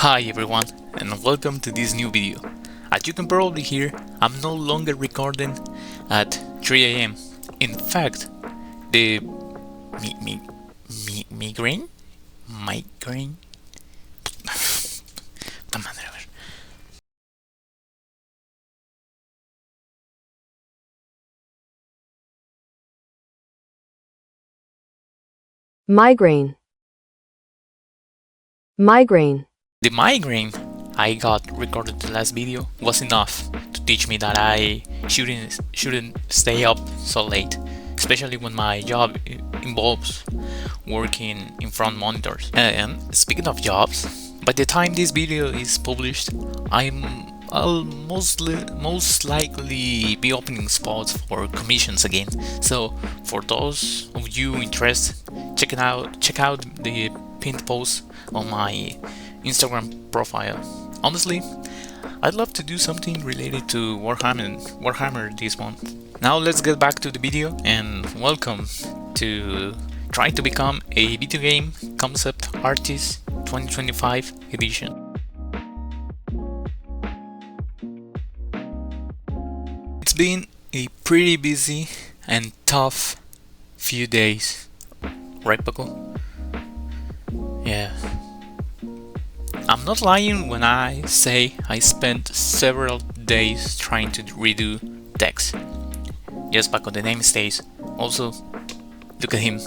Hi everyone, and welcome to this new video. As you can probably hear, I'm no longer recording at 3 a.m. In fact, the migraine? Migraine? Puta madre, a ver. Migraine. Migraine. The migraine I got recorded the last video was enough to teach me that I shouldn't stay up so late, especially when my job involves working in front monitors. And speaking of jobs, by the time this video is published, I'll most likely be opening spots for commissions again. So for those of you interested, check out the pinned post on my Instagram profile. Honestly, I'd love to do something related to Warhammer this month. Now let's get back to the video and welcome to trying to become a video game concept artist 2025 edition. It's been a pretty busy and tough few days, right Paco? Yeah. I'm not lying when I say I spent several days trying to redo text. Yes, Paco, the name stays. Also, look at him.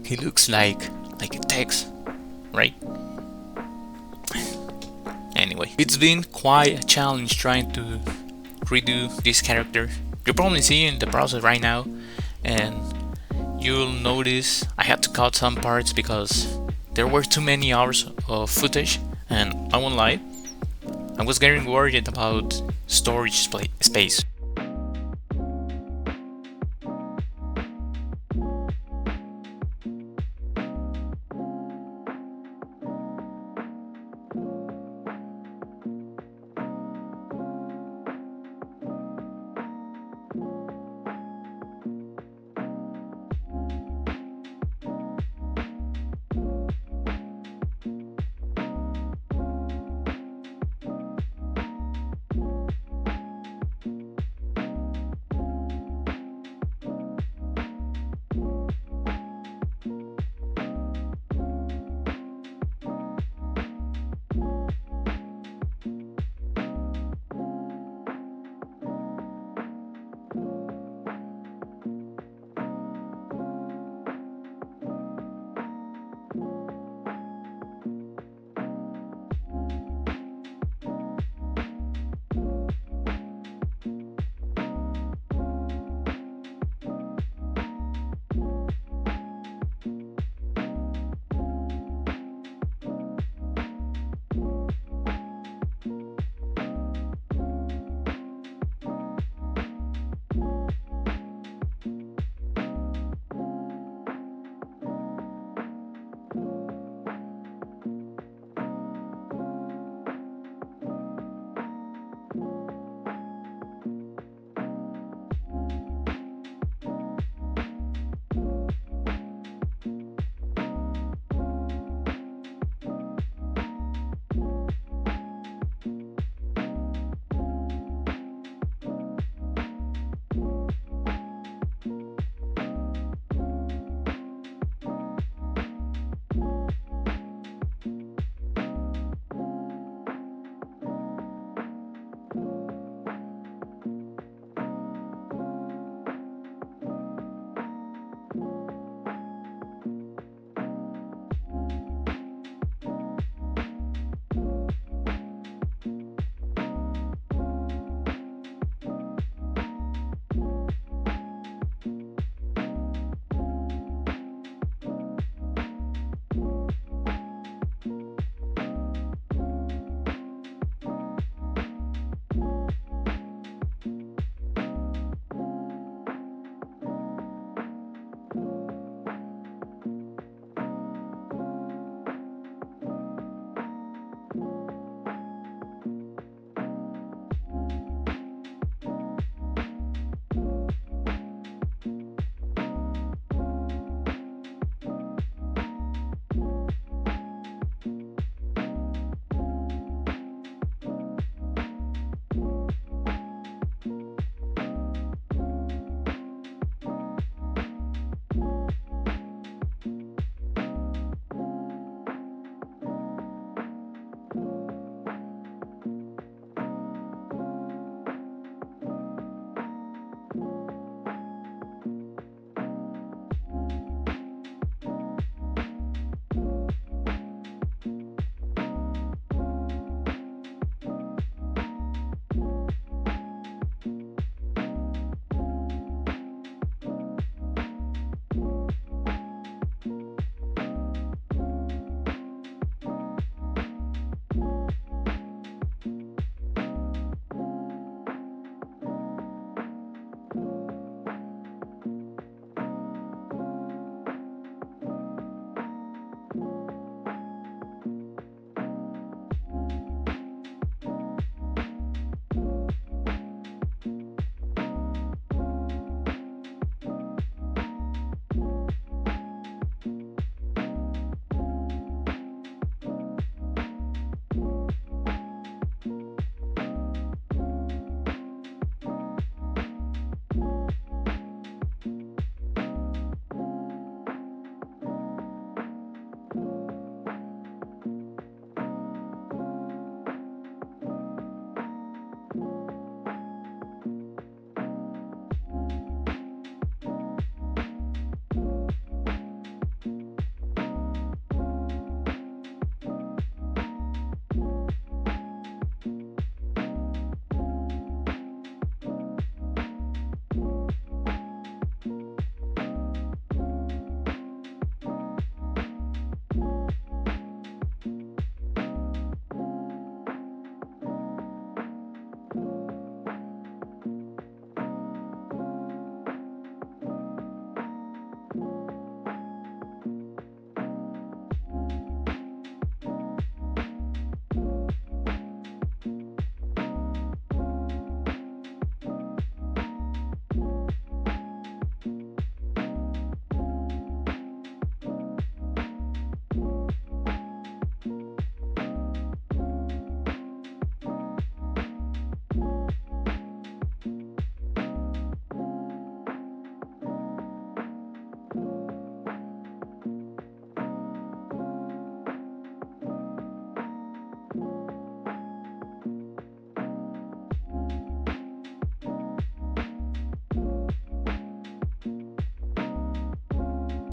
He looks like a text, right? Anyway, it's been quite a challenge trying to redo this character. You're probably seeing the process right now, and you'll notice I had to cut some parts because there were too many hours of footage, and I won't lie, I was getting worried about storage space.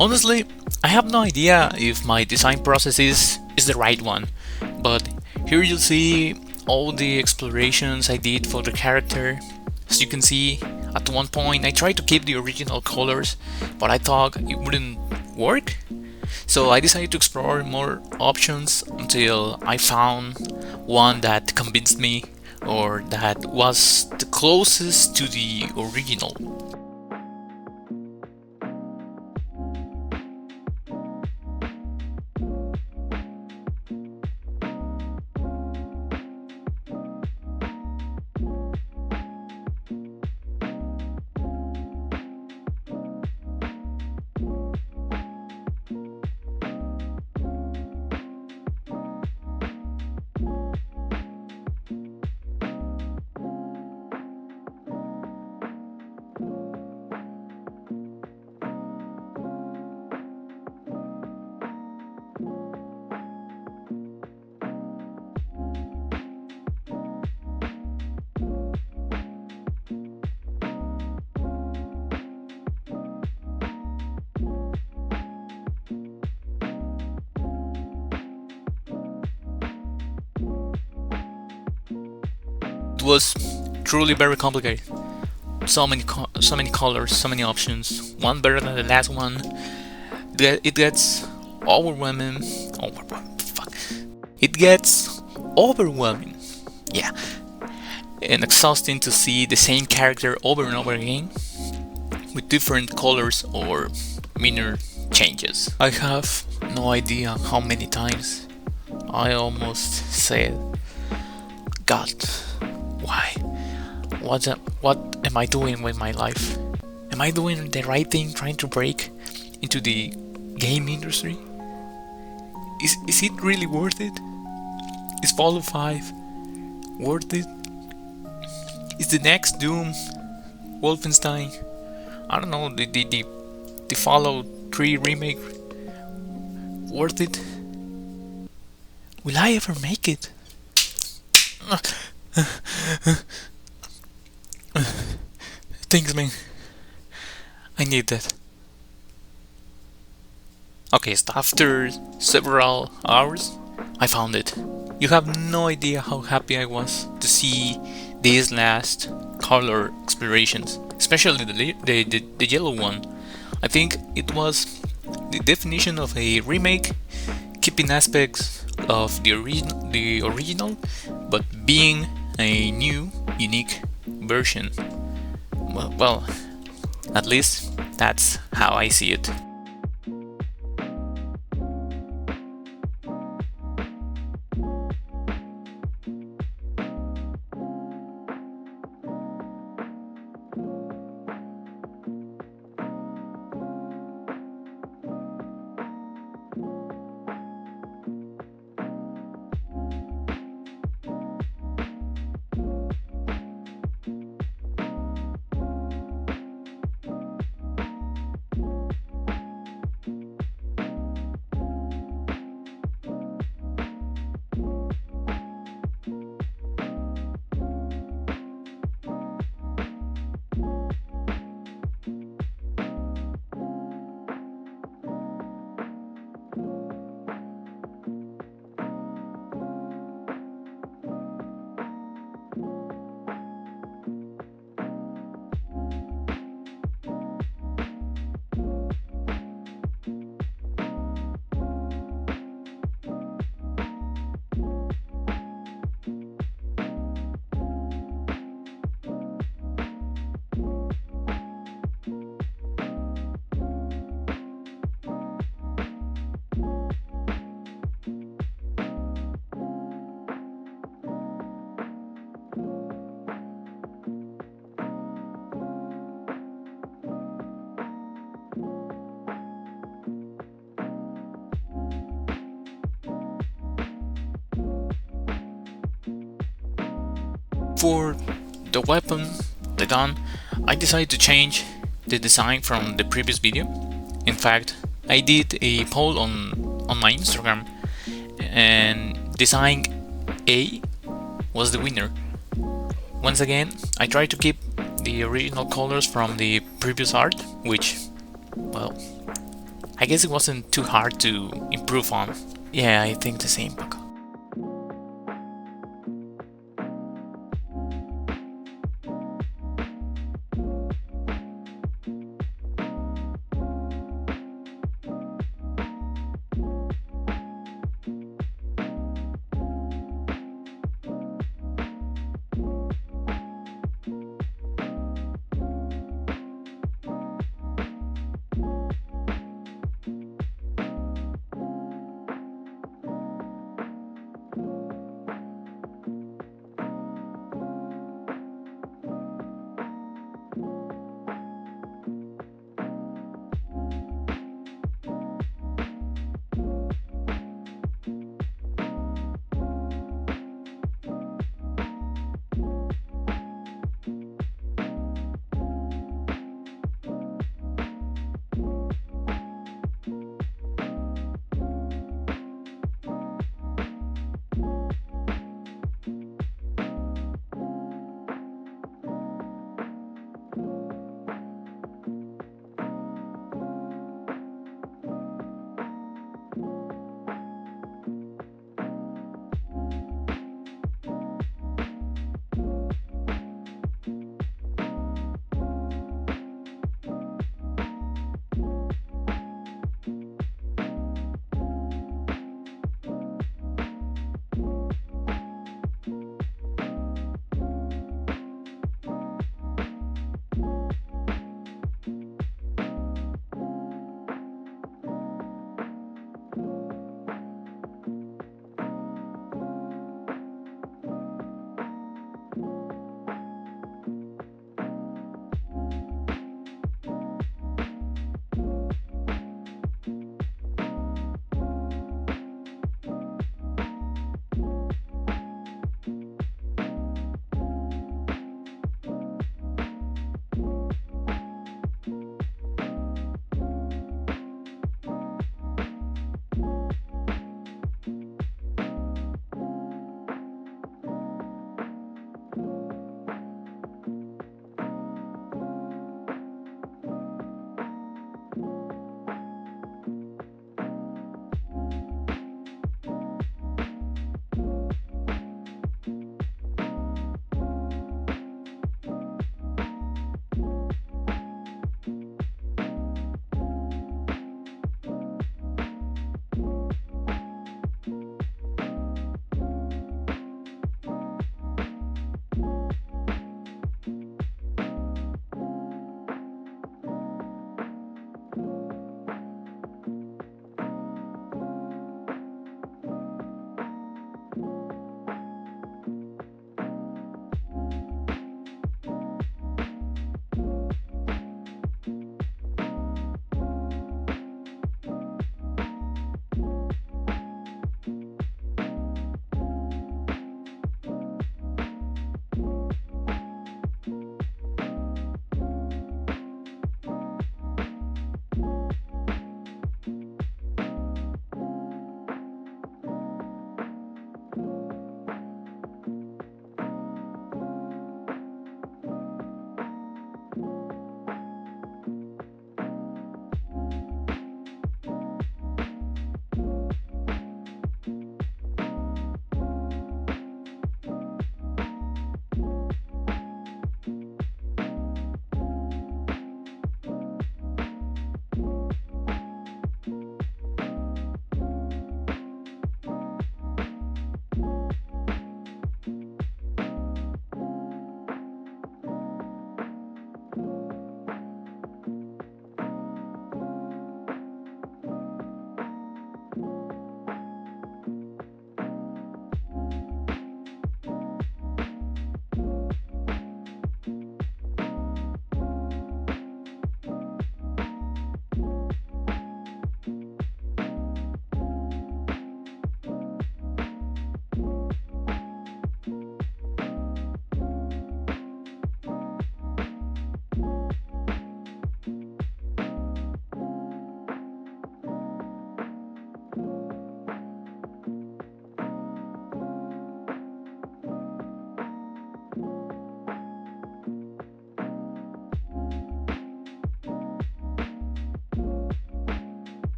Honestly, I have no idea if my design process is the right one, but here you'll see all the explorations I did for the character. As you can see, at one point I tried to keep the original colors, but I thought it wouldn't work. So I decided to explore more options until I found one that convinced me, or that was the closest to the original. It was truly very complicated. So many colors, so many options, one better than the last one. It gets overwhelming. Fuck. It gets overwhelming. Yeah, and exhausting to see the same character over and over again with different colors or minor changes. I have no idea how many times I almost said, God, why? What am I doing with my life? Am I doing the right thing trying to break into the game industry? Is it really worth it? Is Fallout 5 worth it? Is the next Doom, Wolfenstein, I don't know, the Fallout 3 remake worth it? Will I ever make it? Thanks, man. I need that. Okay, so after several hours, I found it. You have no idea how happy I was to see these last color explorations, especially the yellow one. I think it was the definition of a remake, keeping aspects of the original, but being a new, unique version. Well, at least that's how I see it. For the weapon, the gun, I decided to change the design from the previous video. In fact, I did a poll on my Instagram, and design A was the winner. Once again, I tried to keep the original colors from the previous art, which, well, I guess it wasn't too hard to improve on. Yeah, I think the same, Paco.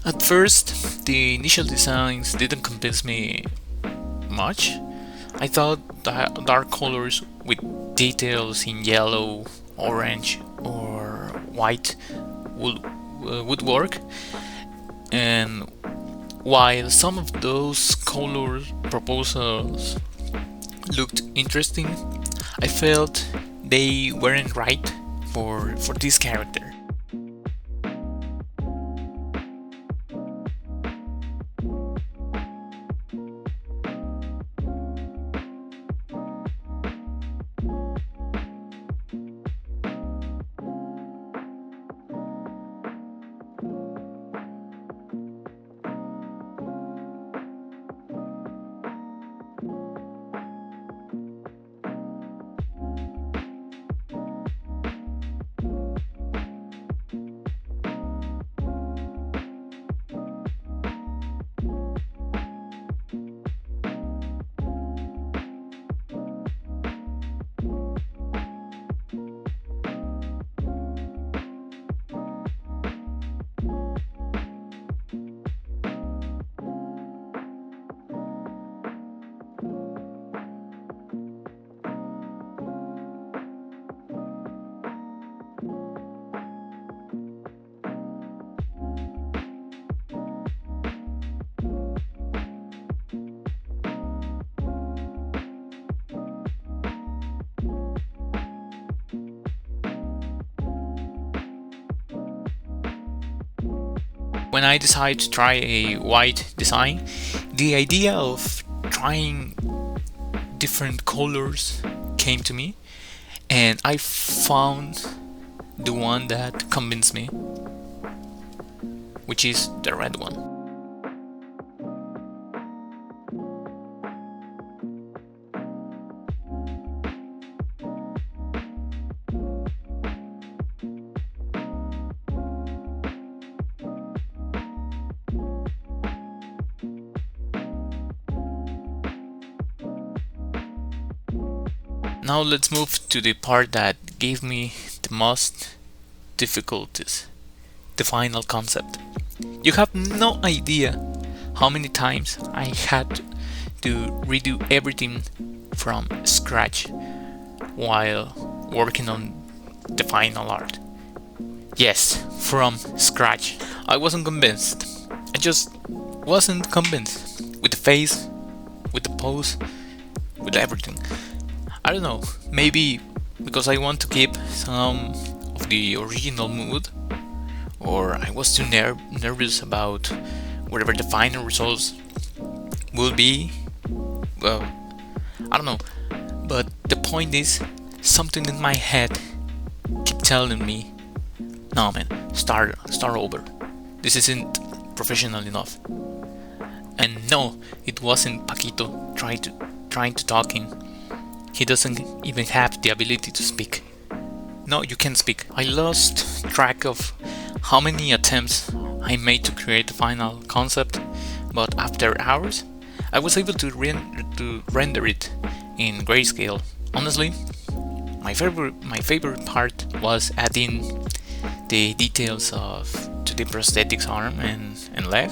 At first, the initial designs didn't convince me much. I thought that dark colors with details in yellow, orange, or white would work, and while some of those color proposals looked interesting, I felt they weren't right for this character. When I decided to try a white design, the idea of trying different colors came to me, and I found the one that convinced me, which is the red one. Now let's move to the part that gave me the most difficulties, the final concept. You have no idea how many times I had to redo everything from scratch while working on the final art. Yes, from scratch. I wasn't convinced. I just wasn't convinced with the face, with the pose, with everything. I don't know, maybe because I want to keep some of the original mood, or I was too nervous about whatever the final results will be. Well, I don't know, but the point is, something in my head kept telling me, "No, man, start over. This isn't professional enough." And no, it wasn't Paquito trying to talk in. He doesn't even have the ability to speak. No, you can't speak. I lost track of how many attempts I made to create the final concept, but after hours, I was able to render it in grayscale. Honestly, my favorite part was adding the details to the prosthetics arm and leg.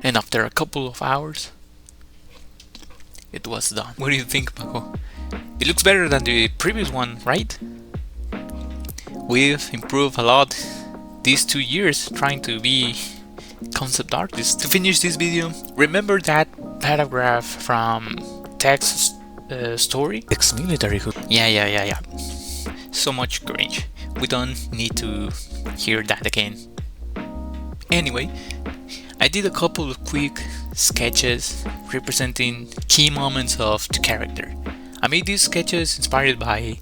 and after a couple of hours, it was done. What do you think, Paco? It looks better than the previous one, right? We've improved a lot these 2 years trying to be concept artists. To finish this video, remember that paragraph from text story? Ex-military who? Yeah. So much cringe. We don't need to hear that again. Anyway, I did a couple of quick sketches representing key moments of the character. I made these sketches inspired by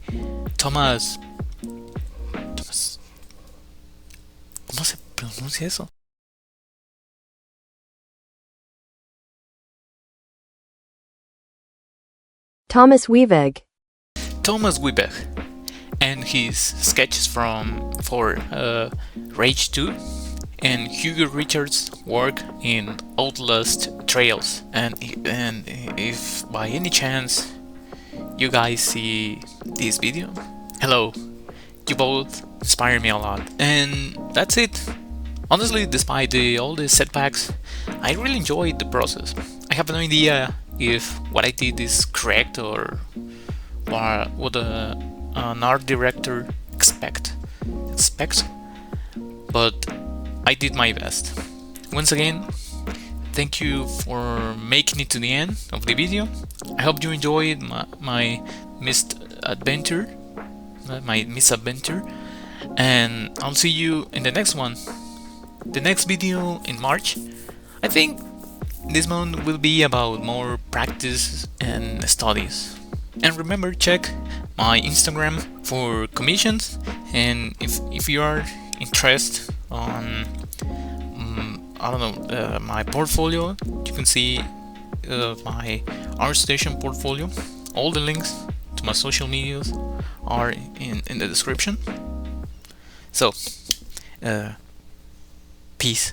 Thomas. ¿Cómo se pronuncia eso? Thomas Wieweg. Thomas Wieweg, and his sketches for Rage 2 and Hugo Richards' work in Outlast Trails. And if by any chance you guys see this video, hello, you both inspire me a lot. And that's it. Honestly, despite all the setbacks, I really enjoyed the process. I have no idea if what I did is correct or what an art director expects, but I did my best. Once again, thank you for making it to the end of the video. I hope you enjoyed my misadventure, and I'll see you in the next one. The next video in March. I think this month will be about more practice and studies. And remember, check my Instagram for commissions, and if you are interested on my portfolio, you can see my ArtStation portfolio. All the links to my social medias are in the description. So peace.